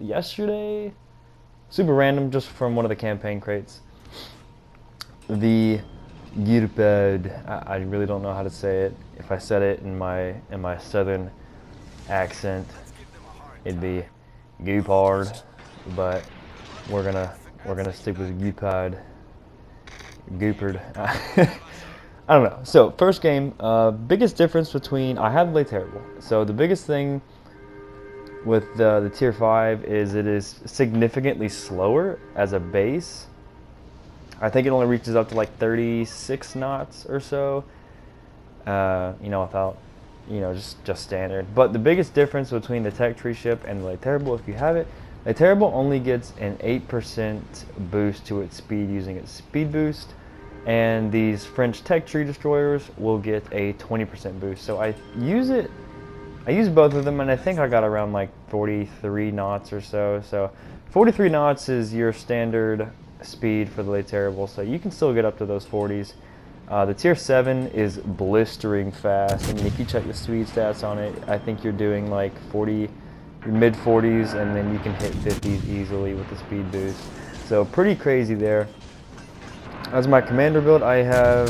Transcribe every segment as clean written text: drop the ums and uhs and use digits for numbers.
yesterday. Super random, just from one of the campaign crates. The Guepard. I really don't know how to say it. If I said it in my southern accent, it'd be Guepard, but we're gonna stick with Guepard. Guepard. I don't know. So first game, biggest difference between I have Lay Terrible. So the biggest thing with the tier 5 is it is significantly slower as a base. I think it only reaches up to like 36 knots or so. You know, without, you know, just standard. But the biggest difference between the tech tree ship and the Lay Terrible, if you have it, Lay Terrible only gets an 8% boost to its speed using its speed boost, and these French tech tree destroyers will get a 20% boost. So I use both of them, and I think I got around like 43 knots or so. So 43 knots is your standard speed for the Lay Terrible, so you can still get up to those 40s. The tier 7 is blistering fast. I mean, if you check the speed stats on it, I think you're doing like 40, mid 40s, and then you can hit 50s easily with the speed boost. So pretty crazy there. As my commander build, I have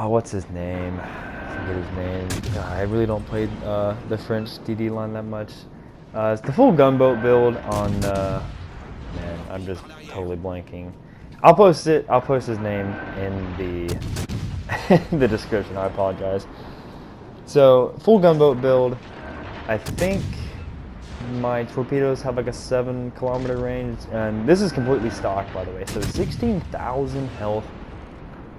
what's his name? I forget his name. I really don't play the French DD line that much. It's the full gunboat build on, man, I'm just totally blanking. I'll post his name in the in the description. I apologize. So full gunboat build. I think my torpedoes have like a 7-kilometer range, and this is completely stock, by the way. So 16,000 health.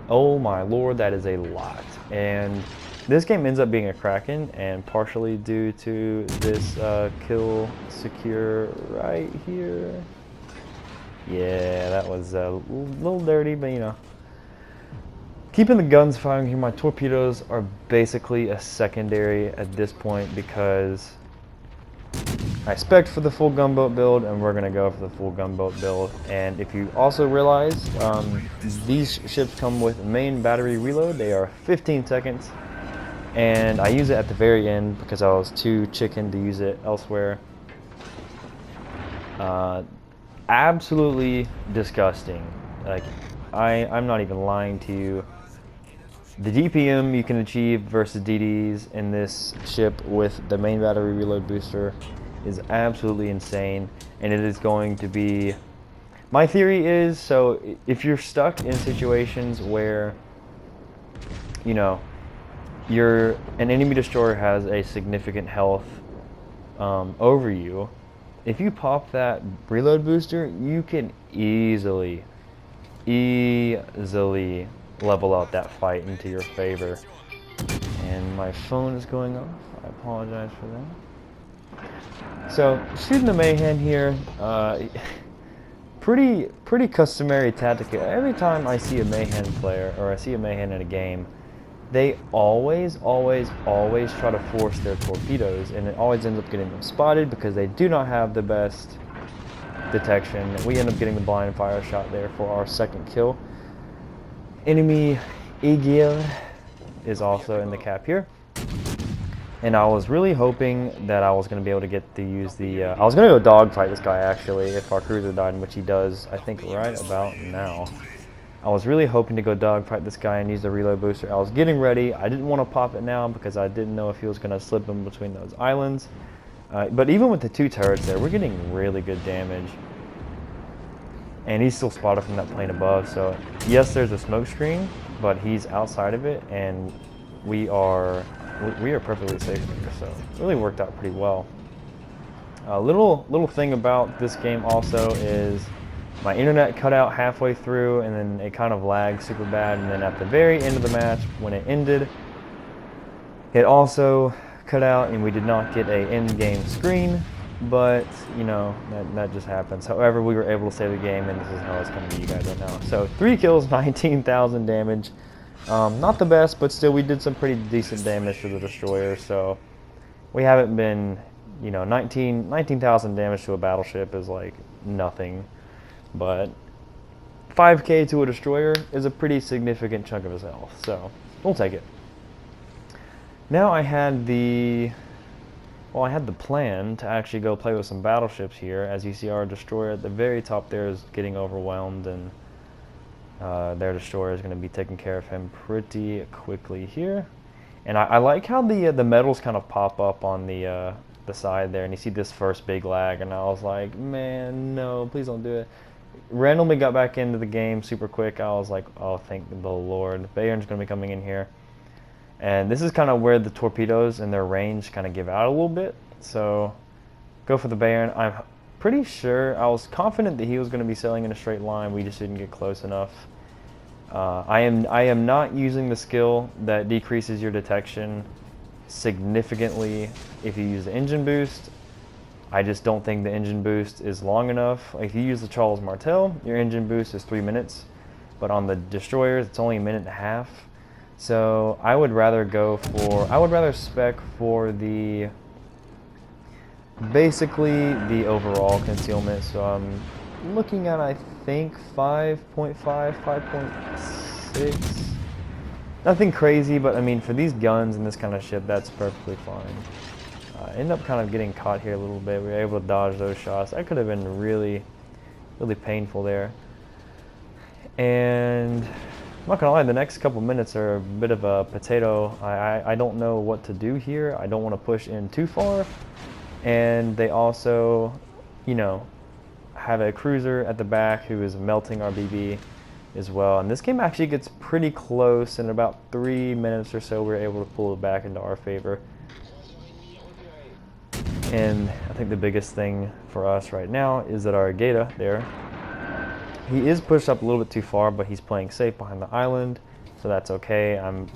Oh my lord, that is a lot. And this game ends up being a Kraken, and partially due to this kill secure right here. Yeah, that was a little dirty, but you know. Keeping the guns firing here, my torpedoes are basically a secondary at this point because I spec'd for the full gunboat build, and we're going to go for the full gunboat build. And if you also realize, these ships come with main battery reload. They are 15 seconds. And I use it at the very end because I was too chicken to use it elsewhere. Absolutely disgusting. Like, I'm not even lying to you. The DPM you can achieve versus DDs in this ship with the main battery reload booster is absolutely insane, and it is going to be... My theory is, so if you're stuck in situations where, you know, an enemy destroyer has a significant health over you, if you pop that reload booster, you can easily level out that fight into your favor. And my phone is going off. I apologize for that. So shooting the Mayhem here, pretty customary tactic. Every time I see a Mayhem player, or I see a Mayhem in a game, they always try to force their torpedoes, and it always ends up getting them spotted because they do not have the best detection. We end up getting the blind fire shot there for our second kill. Enemy Eagle is also in the cap here, and I was really hoping that I was going to be able to get to use the I was going to go dogfight this guy actually if our cruiser died, which he does, I think, right about now. I was really hoping to go dogfight this guy and use the reload booster. I was getting ready. I didn't want to pop it now because I didn't know if he was going to slip in between those islands. But even with the 2 turrets there, we're getting really good damage. And he's still spotted from that plane above. So yes, there's a smoke screen, but he's outside of it, and we are perfectly safe here. So it really worked out pretty well. A little thing about this game also is my internet cut out halfway through, and then it kind of lagged super bad, and then at the very end of the match, when it ended, it also cut out, and we did not get a end-game screen, but, you know, that just happens. However, we were able to save the game, and this is how it's coming to you guys right now. So, 3 kills, 19,000 damage. Not the best, but still, we did some pretty decent damage to the destroyer, so we haven't been, you know, 19,000 damage to a battleship is like nothing. But 5k to a destroyer is a pretty significant chunk of his health, so we'll take it. Now I had the Well, I had the plan to actually go play with some battleships here. As you see, our destroyer at the very top there is getting overwhelmed, and their destroyer is going to be taking care of him pretty quickly here. And I like how the metals kind of pop up on the side there, and you see this first big lag, and I was like, man, no, please don't do it. Randomly got back into the game super quick. I was like, oh, thank the Lord. Bayern's going to be coming in here. And this is kind of where the torpedoes and their range kind of give out a little bit. So go for the Bayern. I'm pretty sure, I was confident that he was going to be sailing in a straight line. We just didn't get close enough. I am not using the skill that decreases your detection significantly if you use the engine boost. I just don't think the engine boost is long enough. If you use the Charles Martel, your engine boost is 3 minutes, but on the destroyers it's only 1.5 minutes. So I would rather spec for the basically the overall concealment. So I'm looking at, I think, 5.5, 5.6. Nothing crazy, but I mean, for these guns and this kind of ship, that's perfectly fine. End up kind of getting caught here a little bit. We were able to dodge those shots. That could have been really, really painful there. And I'm not gonna lie, the next couple minutes are a bit of a potato. I don't know what to do here. I don't want to push in too far. And they also, you know, have a cruiser at the back who is melting our BB as well. And this game actually gets pretty close. In about 3 minutes or so, we're able to pull it back into our favor. And I think the biggest thing for us right now is that our Geta there, he is pushed up a little bit too far, but he's playing safe behind the island, so that's okay. I'm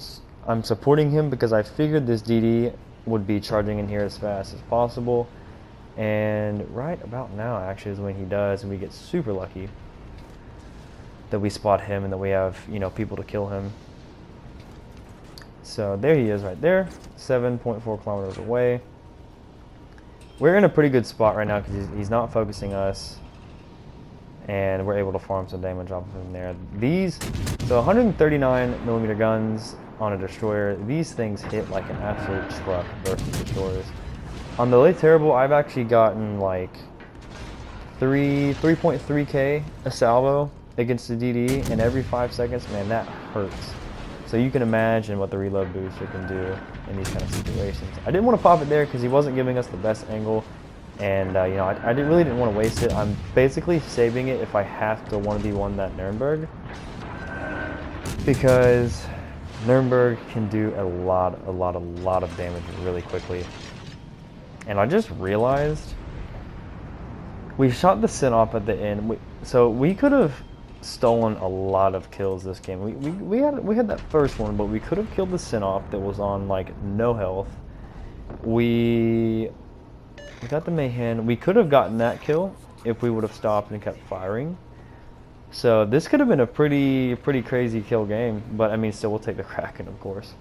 supporting him because I figured this DD would be charging in here as fast as possible. And right about now actually is when he does, and we get super lucky that we spot him and that we have, you know, people to kill him. So there he is right there, 7.4 kilometers away. We're in a pretty good spot right now because he's not focusing us, and we're able to farm some damage off of him there. So 139 millimeter guns on a destroyer, these things hit like an absolute truck versus destroyers. On the late terrible, I've actually gotten like 3.3k a salvo against the DD, and every 5 seconds, man, that hurts. So you can imagine what the reload booster can do in these kind of situations. I didn't want to pop it there because he wasn't giving us the best angle, and you know, I really didn't want to waste it. I'm basically saving it if I have to 1v1 that Nuremberg, because Nuremberg can do a lot of damage really quickly. And I just realized we shot the Sinop at the end, so we could have stolen a lot of kills this game. We had that first one, but we could have killed the Sinop that was on like no health. We got the Mayhem. We could have gotten that kill if we would have stopped and kept firing. So this could have been a pretty crazy kill game, but I mean, still, we'll take the Kraken, of course.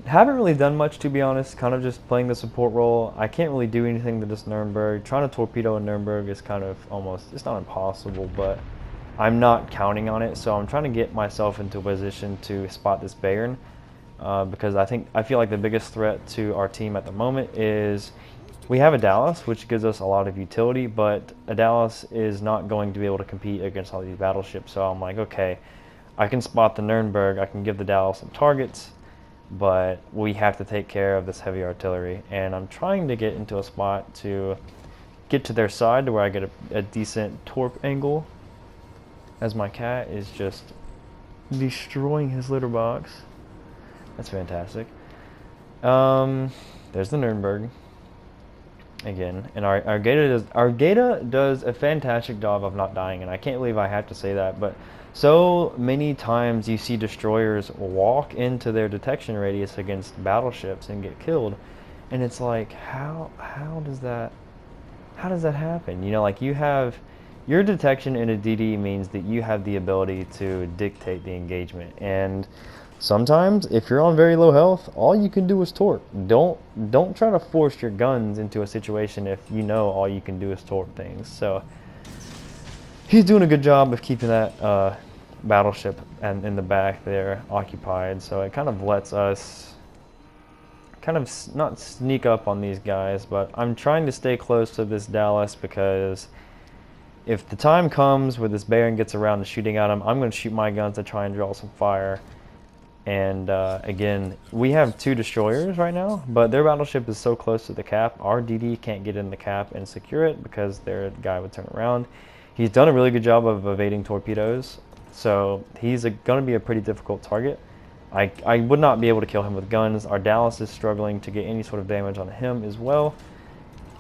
Haven't really done much, to be honest, kind of just playing the support role. I can't really do anything to this Nuremberg. Trying to torpedo a Nuremberg is kind of almost, it's not impossible, but I'm not counting on it. So I'm trying to get myself into a position to spot this Bayern, because I feel like the biggest threat to our team at the moment is we have a Dallas, which gives us a lot of utility, but a Dallas is not going to be able to compete against all these battleships. So I'm like, okay, I can spot the Nuremberg, I can give the Dallas some targets, but we have to take care of this heavy artillery. And I'm trying to get into a spot to get to their side to where I get a decent torp angle, as my cat is just destroying his litter box. That's fantastic. There's the Nuremberg again, and our Geta does a fantastic job of not dying, and I can't believe I have to say that, but so many times you see destroyers walk into their detection radius against battleships and get killed, and it's like, how does that happen? You know, like, you have your detection in a DD means that you have the ability to dictate the engagement, and sometimes if you're on very low health, all you can do is torp. Don't try to force your guns into a situation if you know all you can do is torp things. So he's doing a good job of keeping that battleship and in the back there occupied, so it kind of lets us kind of not sneak up on these guys, but I'm trying to stay close to this Dallas because if the time comes where this Baron gets around to shooting at him, I'm going to shoot my guns to try and draw some fire. And again, we have 2 destroyers right now, but their battleship is so close to the cap, our DD can't get in the cap and secure it because their guy would turn around. He's done a really good job of evading torpedoes, so he's going to be a pretty difficult target. I would not be able to kill him with guns. Our Dallas is struggling to get any sort of damage on him as well.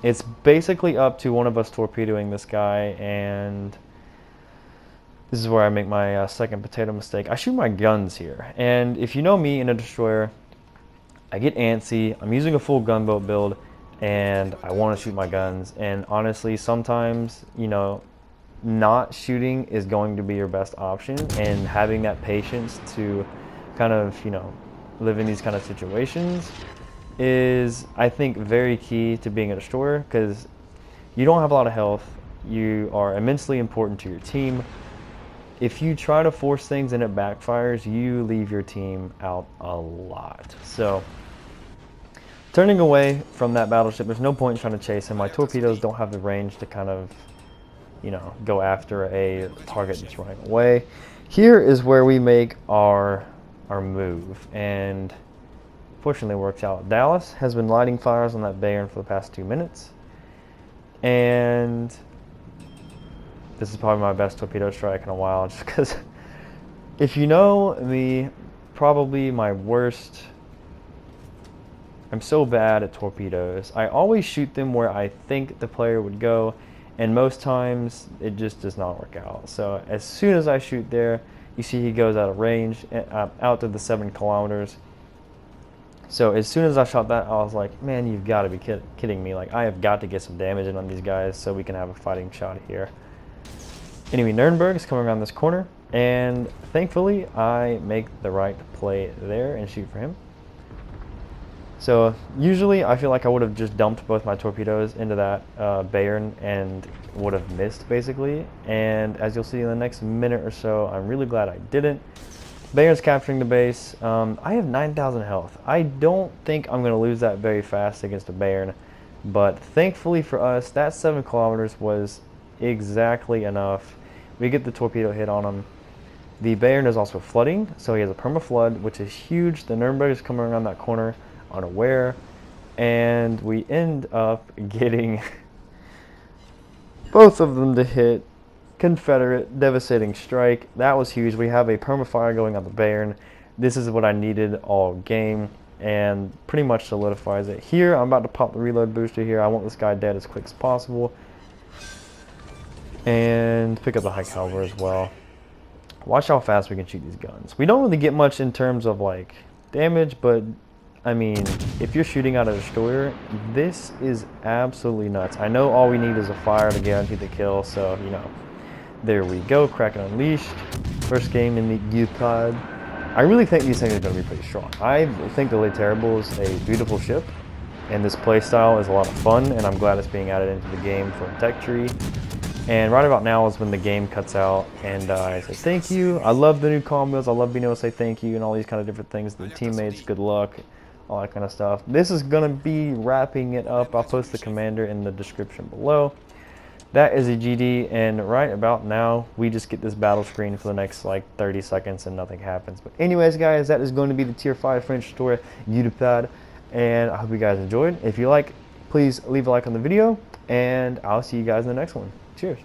It's basically up to one of us torpedoing this guy, and this is where I make my second potato mistake. I shoot my guns here, and if you know me in a destroyer, I get antsy. I'm using a full gunboat build, and I want to shoot my guns. And honestly, sometimes, you know, not shooting is going to be your best option, and having that patience to kind of, you know, live in these kind of situations is, I think, very key to being a destroyer, because you don't have a lot of health. You are immensely important to your team. If you try to force things and it backfires, you leave your team out a lot. So turning away from that battleship, there's no point in trying to chase him. My torpedoes don't have the range to kind of, you know, go after a target that's running away. Here is where we make our move, and fortunately it works out. Dallas has been lighting fires on that Baron for the past 2 minutes, and this is probably my best torpedo strike in a while, just because if you know me, probably my worst, I'm so bad at torpedoes. I always shoot them where I think the player would go, and most times it just does not work out. So as soon as I shoot there, you see he goes out of range, out to the 7 kilometers. So as soon as I shot that, I was like, man, you've got to be kidding me. Like, I have got to get some damage in on these guys so we can have a fighting shot here. Anyway, Nuremberg is coming around this corner, and thankfully I make the right play there and shoot for him. So usually I feel like I would have just dumped both my torpedoes into that Bayern and would have missed, basically. And as you'll see in the next minute or so, I'm really glad I didn't. Bayern's capturing the base. I have 9,000 health. I don't think I'm going to lose that very fast against a Bayern, but thankfully for us, that 7 kilometers was exactly enough. We get the torpedo hit on him. The Bayern is also flooding, so he has a perma flood, which is huge. The Nuremberg is coming around that corner unaware, and we end up getting both of them to hit. Confederate devastating strike. That was huge. We have a permafire going on the Bayern. This is what I needed all game, and pretty much solidifies it. Here, I'm about to pop the reload booster here. I want this guy dead as quick as possible, and pick up the high caliber as well. Watch how fast we can shoot these guns. We don't really get much in terms of like damage, but I mean, if you're shooting out a destroyer, this is absolutely nuts. I know all we need is a fire to guarantee the kill, so, you know, there we go. Kraken Unleashed. First game in the Guepard. I really think these things are going to be pretty strong. I think the Le Terrible is a beautiful ship, and this playstyle is a lot of fun, and I'm glad it's being added into the game for a tech tree. And right about now is when the game cuts out, and I say thank you. I love the new combos. I love being able to say thank you and all these kind of different things. The teammates, good luck, all that kind of stuff. This is going to be wrapping it up. I'll post the commander in the description below. That is a GD, and right about now, we just get this battle screen for the next like 30 seconds and nothing happens. But anyways, guys, that is going to be the Tier 5 French Story Guepard, and I hope you guys enjoyed. If you like, please leave a like on the video, and I'll see you guys in the next one. Cheers.